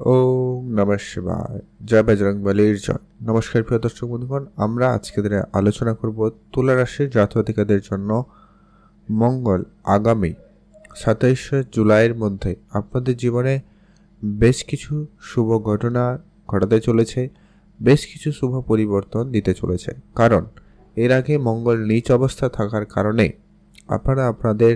ওম নমঃ শিবায়। জয় বজরংবলীর জয়। নমস্কার প্রিয় দর্শক বন্ধুগণ, আমরা আজকে দিনে আলোচনা করব তুলা রাশির জাতক-জাতিকাদের জন্য মঙ্গল আগামী 27শে জুলাইয়ের মধ্যে আপনাদের জীবনে বেশ কিছু শুভ ঘটনা ঘটাতে চলেছে, বেশ কিছু শুভ পরিবর্তন দিতে চলেছে। কারণ এর আগে মঙ্গল নীচ অবস্থা থাকার কারণে আপনারা আপনাদের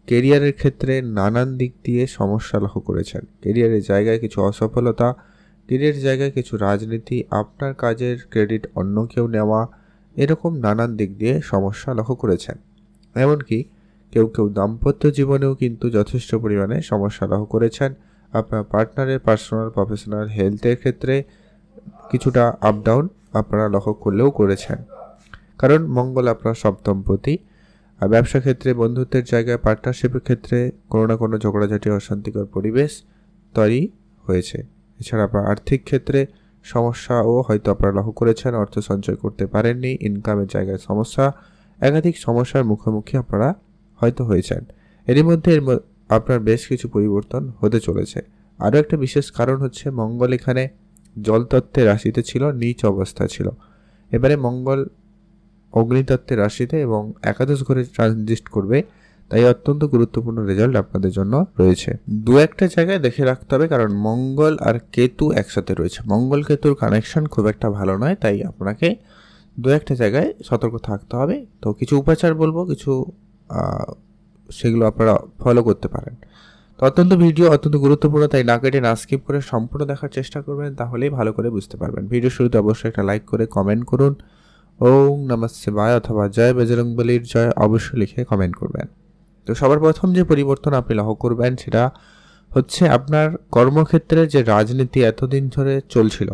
কেরিয়ারের ক্ষেত্রে নানান দিক দিয়ে সমস্যা লক্ষ্য করেছেন। কেরিয়ারের জায়গায় কিছু অসফলতা, কেরিয়ারের জায়গায় কিছু রাজনীতি, আপনার কাজের ক্রেডিট অন্য কেউ নেওয়া, এরকম নানান দিক দিয়ে সমস্যা লক্ষ্য করেছেন। এমনকি কেউ কেউ দাম্পত্য জীবনেও কিন্তু যথেষ্ট পরিমাণে সমস্যা লক্ষ্য করেছেন। আপনার পার্টনারের পার্সোনাল প্রফেশনাল হেলথের ক্ষেত্রে কিছুটা আপ ডাউন আপনারা লক্ষ্য করলেও করেছেন। কারণ মঙ্গল আপনার সপ্তমপতি। আর ব্যবসা ক্ষেত্রে, বন্ধুত্বের জায়গায়, পার্টনারশিপের ক্ষেত্রে কোনো না কোনো ঝগড়াঝাটি, অশান্তিকর পরিবেশ তৈরি হয়েছে। এছাড়া আপনার আর্থিক ক্ষেত্রে সমস্যাও হয়তো আপনারা লক্ষ্য করেছেন, অর্থ সঞ্চয় করতে পারেননি, ইনকামের জায়গায় সমস্যা, একাধিক সমস্যার মুখোমুখি আপনারা হয়তো হয়েছেন। এরই মধ্যে আপনার বেশ কিছু পরিবর্তন হতে চলেছে। আরও একটা বিশেষ কারণ হচ্ছে মঙ্গল এখানে জলতত্ত্বের রাশিতে ছিল, নীচ অবস্থা ছিল। এবারে মঙ্গল অগ্নিতত্ত্বের রাশিতে এবং একাদশ ঘরে ট্রানজিট করবে, তাই অত্যন্ত গুরুত্বপূর্ণ রেজাল্ট আপনাদের জন্য রয়েছে। দু একটা জায়গায় দেখে রাখতে হবে, কারণ মঙ্গল আর কেতু একসাথে রয়েছে। মঙ্গল কেতুর কানেকশন খুব একটা ভালো নয়, তাই আপনাকে দু একটা জায়গায় সতর্ক থাকতে হবে। তো কিছু উপাচার বলবো, কিছু সেগুলো আপনারা ফলো করতে পারেন। তো ভিডিও অত্যন্ত গুরুত্বপূর্ণ, তাই না কেটে না স্কিপ করে সম্পূর্ণ দেখার চেষ্টা করবেন, তাহলেই ভালো করে বুঝতে পারবেন। ভিডিও শুরুতে অবশ্যই একটা লাইক করে কমেন্ট করুন। ওম নমঃ শিবায় অথবা জয় বজরংবলীর জয় অবশ্যই লিখে কমেন্ট করবেন। তো সবার প্রথম যে পরিবর্তন আপনি লক্ষ্য করবেন সেটা হচ্ছে আপনার কর্মক্ষেত্রে যে রাজনীতি এতদিন ধরে চলছিল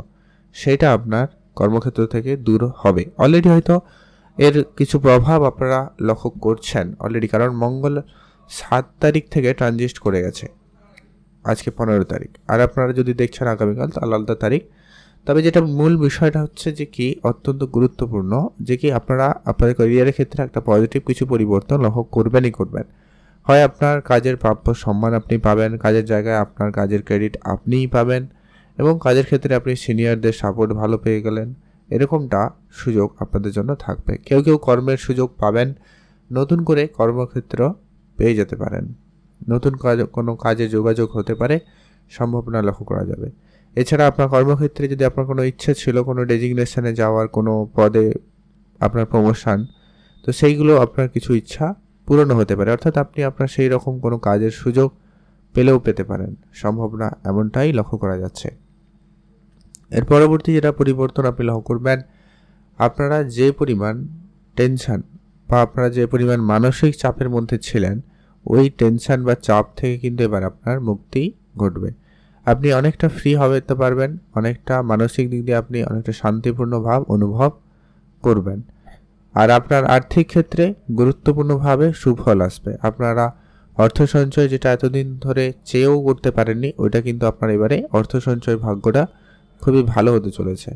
সেটা আপনার কর্মক্ষেত্র থেকে দূর হবে। অলরেডি হয়তো এর কিছু প্রভাব আপনারা লক্ষ্য করছেন অলরেডি, কারণ মঙ্গল 7 তারিখ থেকে ট্রানজিট করে গেছে, আজকে 15 তারিখ। আর আপনারা যদি দেখছেন আগামীকাল, তাহলে আলাদা তারিখ। তবে যেটা মূল বিষয়টা হচ্ছে যে কি অত্যন্ত গুরুত্বপূর্ণ, যে কি আপনারা আপনাদের ক্যারিয়ারের ক্ষেত্রে একটা পজিটিভ কিছু পরিবর্তন লক্ষ্য করবেনই করবেন। হয় আপনার কাজের প্রাপ্য সম্মান আপনি পাবেন, কাজের জায়গায় আপনার কাজের ক্রেডিট আপনিই পাবেন, এবং কাজের ক্ষেত্রে আপনি সিনিয়রদের সাপোর্ট ভালো পেয়ে গেলেন, এরকমটা সুযোগ আপনাদের জন্য থাকবে। কেউ কেউ কর্মের সুযোগ পাবেন, নতুন করে কর্মক্ষেত্র পেয়ে যেতে পারেন, নতুন কোনো কাজে যোগাযোগ হতে পারে, সম্ভাবনা লক্ষ্য করা যাবে। এছাড়া আপনার কর্মক্ষেত্রে যদি আপনার কোনো ইচ্ছে ছিল কোনো ডেজিগনেশনে যাওয়ার, কোনো পদে আপনার প্রমোশন, তো সেইগুলো আপনার কিছু ইচ্ছা পূরণও হতে পারে, অর্থাৎ আপনি আপনার সেই রকম কোনো কাজের সুযোগ পেলেও পেতে পারেন, সম্ভাবনা এমনটাই লক্ষ্য করা যাচ্ছে। এর পরবর্তী যেটা পরিবর্তন আপনি লক্ষ্য করবেন, আপনারা যে পরিমাণ টেনশন বা আপনারা যে পরিমাণ মানসিক চাপের মধ্যে ছিলেন, ওই টেনশন বা চাপ থেকে কিন্তু এবার আপনার মুক্তি ঘটবে। আপনি অনেকটা ফ্রি হতে পারবেন, অনেকটা মানসিক দিক দিয়ে আপনি অনেকটা শান্তিপূর্ণ ভাব অনুভব করবেন। আর আপনার আর্থিক ক্ষেত্রে গুরুত্বপূর্ণভাবে সুফল আসবে। আপনারা অর্থ সঞ্চয় যেটা এতদিন ধরে চেয়েও করতে পারেননি, ওইটা কিন্তু আপনার এবারে অর্থ সঞ্চয় ভাগ্যটা খুবই ভালো হতে চলেছে।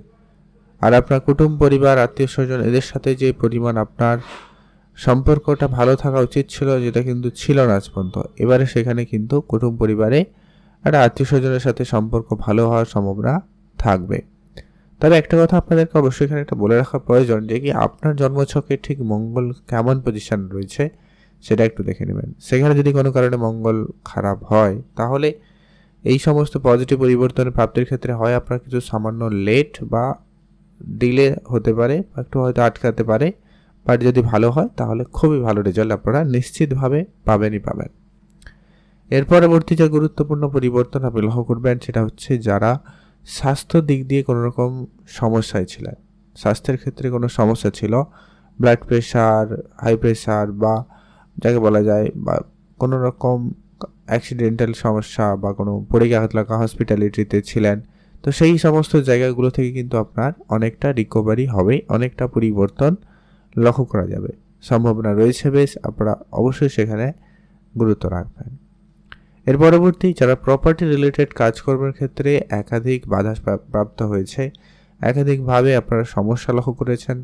আর আপনার কুটুম্ব, পরিবার, আত্মীয় স্বজন, এদের সাথে যে পরিমাণ আপনার সম্পর্কটা ভালো থাকা উচিত ছিল, যেটা কিন্তু ছিল না আজ পর্যন্ত, এবারে সেখানে কিন্তু কুটুম্ব পরিবারে একটা আত্মীয় স্বজনের সাথে সম্পর্ক ভালো হওয়ার সম্ভাবনা থাকবে। তবে একটা কথা আপনাদেরকে অবশ্যই এখানে একটা বলে রাখা প্রয়োজন, যে কি আপনার জন্মছকে ঠিক মঙ্গল কেমন পজিশন রয়েছে সেটা একটু দেখে নেবেন। সেখানে যদি কোনো কারণে মঙ্গল খারাপ হয়, তাহলে এই সমস্ত পজিটিভ পরিবর্তনের প্রাপ্তির ক্ষেত্রে হয় আপনার কিছু সামান্য লেট বা ডিলে হতে পারে, বা একটু হয়তো আটকাতে পারে, বাট যদি ভালো হয় তাহলে খুবই ভালো রেজাল্ট আপনারা নিশ্চিতভাবে পাবেনই পাবেন। এর পরবর্তী যে গুরুত্বপূর্ণ পরিবর্তন আপনি লক্ষ্য করবেন সেটা হচ্ছে যারা স্বাস্থ্য দিক দিয়ে কোনো রকম সমস্যায় ছিলেন, স্বাস্থ্যের ক্ষেত্রে কোনো সমস্যা ছিল, ব্লাড প্রেশার, হাই প্রেশার, বা যাকে বলা যায় বা কোনো রকম অ্যাক্সিডেন্টাল সমস্যা বা কোনো পড়ে গিয়ে আঘাত লাগা হসপিটালিটিতে ছিলেন, তো সেই সমস্ত জায়গাগুলো থেকে কিন্তু আপনার অনেকটা রিকভারি হবে, অনেকটা পরিবর্তন লক্ষ্য করা যাবে, সম্ভাবনা রয়েছে বেশ। আপনারা অবশ্যই সেখানে গুরুত্ব রাখবেন। এর পরবর্তী যারা প্রপার্টি রিলেটেড কাজকর্মের ক্ষেত্রে একাধিক বাধা প্রাপ্ত হয়েছে, একাধিকভাবে আপনারা সমস্যা লক্ষ্য করেছেন,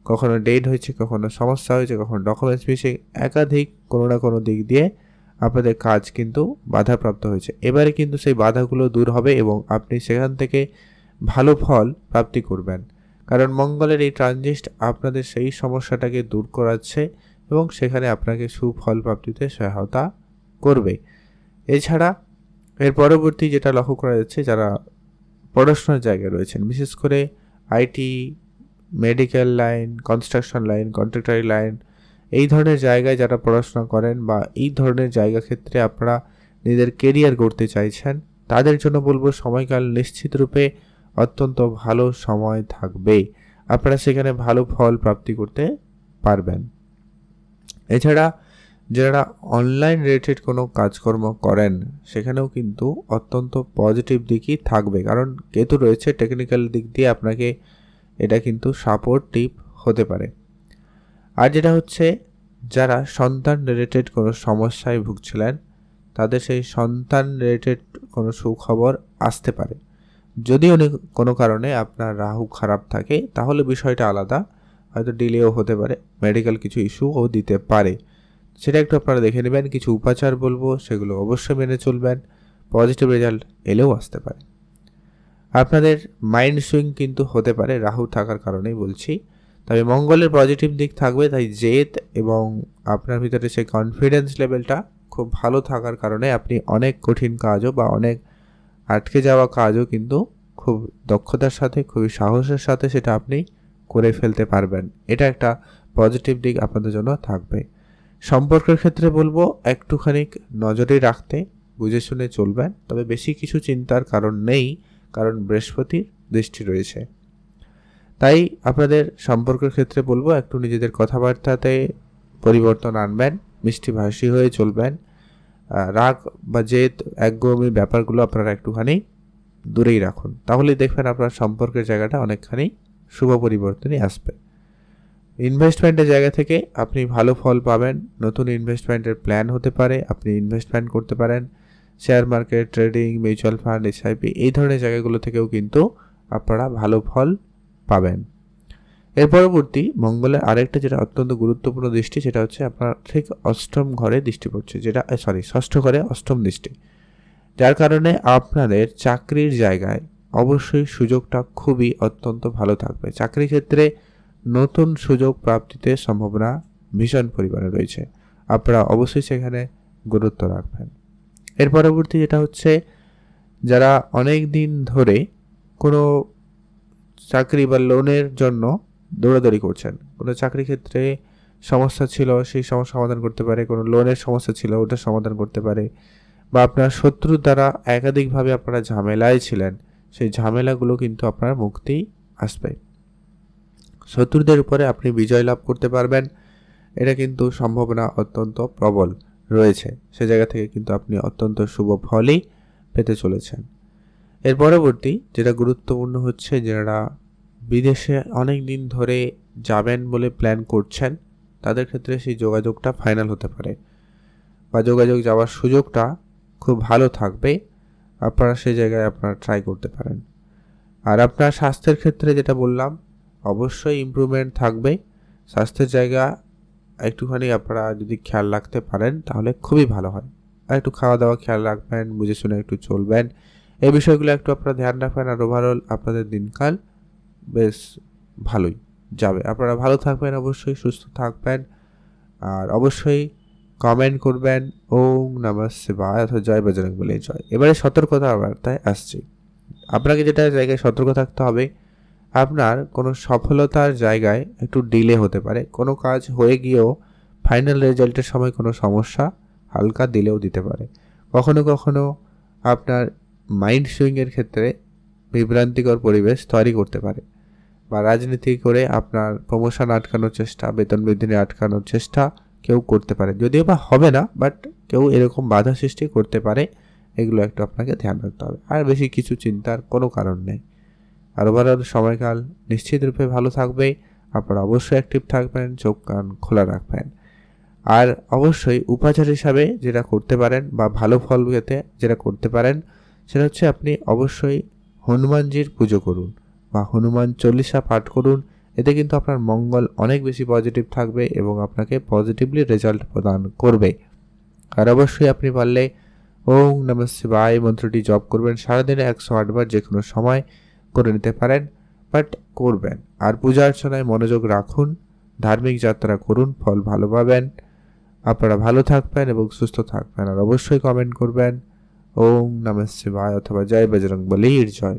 কখনো ডেট হয়েছে, কখনো সমস্যা হয়েছে, কখনো ডকুমেন্টস মিসিং, একাধিক কোনো না কোনো দিক দিয়ে আপনাদের কাজ কিন্তু বাধাপ্রাপ্ত হয়েছে। এবারে কিন্তু সেই বাধাগুলো দূর হবে এবং আপনি সেখান থেকে ভালো ফল প্রাপ্তি করবেন, কারণ মঙ্গলের এই ট্রানজিট আপনাদের সেই সমস্যাটাকে দূর করাচ্ছে এবং সেখানে আপনাকে সুফল প্রাপ্তিতে সহায়তা করবে। এছাড়া এর পরবর্তী যেটা লক্ষ্য করা যাচ্ছে, যারা পড়াশোনার জায়গায় রয়েছেন, বিশেষ করে IT, medical line, construction line, কন্ট্রাক্টরি লাইন, এই ধরনের জায়গায় যারা পড়াশোনা করেন বা এই ধরনের জায়গা ক্ষেত্রে আপনারা নিজেদের কেরিয়ার গড়তে চাইছেন, তাদের জন্য বলবো সময়কাল নিশ্চিত রূপে অত্যন্ত ভালো সময় থাকবে। আপনারা সেখানে ভালো ফল প্রাপ্তি করতে পারবেন। এছাড়া যারা অনলাইন রিলেটেড কোনো কাজকর্ম করেন, সেখানেও কিন্তু অত্যন্ত পজিটিভ দিকই থাকবে, কারণ কেতু রয়েছে। টেকনিক্যাল দিক দিয়ে আপনাকে এটা কিন্তু সাপোর্টিভ হতে পারে। আর যেটা হচ্ছে, যারা সন্তান রিলেটেড কোনো সমস্যায় ভুগছিলেন, তাদের সেই সন্তান রিলেটেড কোনো সুখবর আসতে পারে। যদি কোনো কারণে আপনার রাহু খারাপ থাকে তাহলে বিষয়টা আলাদা, হয়তো ডিলেও হতে পারে, মেডিকেল কিছু ইস্যুও দিতে পারে, সেটা একটু আপনারা দেখে নেবেন। কিছু উপাচার বলবো, সেগুলো অবশ্যই মেনে চলবেন, পজিটিভ রেজাল্ট এলেও আসতে পারে। আপনাদের মাইন্ড সুইং কিন্তু হতে পারে রাহু থাকার কারণেই বলছি, তবে মঙ্গলের পজিটিভ দিক থাকবে, তাই জেদ এবং আপনার ভিতরে সেই কনফিডেন্স লেভেলটা খুব ভালো থাকার কারণে আপনি অনেক কঠিন কাজও বা অনেক আটকে যাওয়া কাজও কিন্তু খুব দক্ষতার সাথে, খুবই সাহসের সাথে সেটা আপনি করে ফেলতে পারবেন। এটা একটা পজিটিভ দিক আপনাদের জন্য থাকবে। সম্পর্কের ক্ষেত্রে বলবো একটুখানি নজরে রাখতে, বুঝে শুনে চলবেন, তবে বেশি কিছু চিন্তার কারণ নেই, কারণ বৃহস্পতির দৃষ্টি রয়েছে। তাই আপনাদের সম্পর্কের ক্ষেত্রে বলবো একটু নিজেদের কথাবার্তাতে পরিবর্তন আনবেন, মিষ্টিভাষী হয়ে চলবেন, রাগ বা জেদ, একগুঁয়েমি ব্যাপারগুলো আপনারা একটুখানি দূরেই রাখুন, তাহলেই দেখবেন আপনার সম্পর্কের জায়গাটা অনেকখানি শুভ পরিবর্তনই আসবে। ইনভেস্টমেন্টের জায়গা থেকে আপনি ভালো ফল পাবেন। নতুন ইনভেস্টমেন্টের প্ল্যান হতে পারে, আপনি ইনভেস্টমেন্ট করতে পারেন share market, trading, mutual fund, SIP, এই ধরনের জায়গাগুলো থেকেও কিন্তু আপনারা ভালো ফল পাবেন। এর পরবর্তী মঙ্গলের আরেকটা যেটা অত্যন্ত গুরুত্বপূর্ণ দৃষ্টি, সেটা হচ্ছে আপনার ঠিক অষ্টম ঘরে দৃষ্টি পড়ছে, যেটা ষষ্ঠ ঘরে অষ্টম দৃষ্টি, যার কারণে আপনাদের চাকরির জায়গায় অবশ্যই সুযোগটা খুবই অত্যন্ত ভালো থাকবে। চাকরি ক্ষেত্রে নতুন সুযোগ প্রাপ্তিতে সম্ভাবনা ভীষণ পরিমাণে রয়েছে, আপনারা অবশ্যই সেখানে গুরুত্ব রাখবেন। এর পরবর্তী যেটা হচ্ছে, যারা অনেক দিন ধরে কোনো চাকরি বা লোনের জন্য দৌড়াদৌড়ি করছেন, কোনো চাকরি ক্ষেত্রে সমস্যা ছিল সেই সমস্যা সমাধান করতে পারে, কোনো লোনের সমস্যা ছিল ওটা সমাধান করতে পারে, বা আপনার শত্রুর দ্বারা একাধিকভাবে আপনারা ঝামেলায় ছিলেন, সেই ঝামেলাগুলো কিন্তু আপনার মুক্তি আসবে। শত্রুদের উপরে আপনি বিজয় লাভ করতে পারবেন, এটা কিন্তু সম্ভাবনা অত্যন্ত প্রবল রয়েছে। সে জায়গা থেকে কিন্তু আপনি অত্যন্ত শুভ ফলই পেতে চলেছেন। এর পরবর্তী যেটা গুরুত্বপূর্ণ হচ্ছে, যারা বিদেশে অনেক দিন ধরে যাবেন বলে প্ল্যান করছেন, তাদের ক্ষেত্রে সেই যোগাযোগটা ফাইনাল হতে পারে বা যোগাযোগ যাওয়ার সুযোগটা খুব ভালো থাকবে, আপনারা সেই জায়গায় আপনারা ট্রাই করতে পারেন। আর আপনার স্বাস্থ্যের ক্ষেত্রে যেটা বললাম, অবশ্যই ইমপ্রুভমেন্ট থাকবে। স্বাস্থ্যের জায়গা একটুখানি আপনারা যদি খেয়াল রাখতে পারেন তাহলে খুবই ভালো হয়। আর একটু খাওয়া দাওয়া খেয়াল রাখবেন, বুঝে শুনে একটু চলবেন, এই বিষয়গুলো একটু আপনারা ধ্যান রাখবেন, আর ওভারঅল আপনাদের দিনকাল বেশ ভালোই যাবে। আপনারা ভালো থাকবেন, অবশ্যই সুস্থ থাকবেন, আর অবশ্যই কমেন্ট করবেন ওম নমঃ শিবায় অথবা জয় বজরংবলী জয়। এবারে সতর্কতা বার্তায় আসছি। আপনাকে যেটা জায়গায় সতর্ক থাকতে হবে, আপনার কোনো সফলতার জায়গায় একটু ডিলে হতে পারে, কোনো কাজ হয়ে গিয়েও ফাইনাল রেজাল্টের সময় কোনো সমস্যা হালকা দিলেও দিতে পারে। কখনো কখনো আপনার মাইন্ড সুইংয়ের ক্ষেত্রে বিভ্রান্তিকর পরিবেশ তৈরি করতে পারে, বা রাজনীতি করে আপনার প্রমোশন আটকানোর চেষ্টা, বেতন বৃদ্ধি আটকানোর চেষ্টা কেউ করতে পারে, যদিও বা হবে না, বাট কেউ এরকম বাধা সৃষ্টি করতে পারে। এগুলো একটু আপনাকে ধ্যান রাখতে হবে, আর বেশি কিছু চিন্তার কোনো কারণ নেই। আর ওভারঅল সময়কাল নিশ্চিত রূপে ভালো থাকবে। আপনারা অবশ্যই অ্যাক্টিভ থাকবেন, চোখ কান খোলা রাখবেন। আর অবশ্যই উপাচার হিসাবে যেটা করতে পারেন বা ভালো ফল পেতে যেটা করতে পারেন, সেটা হচ্ছে আপনি অবশ্যই হনুমানজির পুজো করুন বা হনুমান চল্লিশা পাঠ করুন। এতে কিন্তু আপনার মঙ্গল অনেক বেশি পজিটিভ থাকবে এবং আপনাকে পজিটিভলি রেজাল্ট প্রদান করবে। আর অবশ্যই আপনি পারলে ওম নমঃ শিবায় মন্ত্রটি জপ করবেন। সারাদিনে 108 বার যে কোনো সময় করে নিতে পারেন, বাট করবেন। আর পূজা অর্চনায় মনোযোগ রাখুন, ধার্মিক যাত্রা করুন, ফল ভালো পাবেন। আপনারা ভালো থাকবেন এবং সুস্থ থাকবেন। আর অবশ্যই কমেন্ট করবেন ওম নমঃ শিবায় অথবা জয় বজরংবলীর জয়।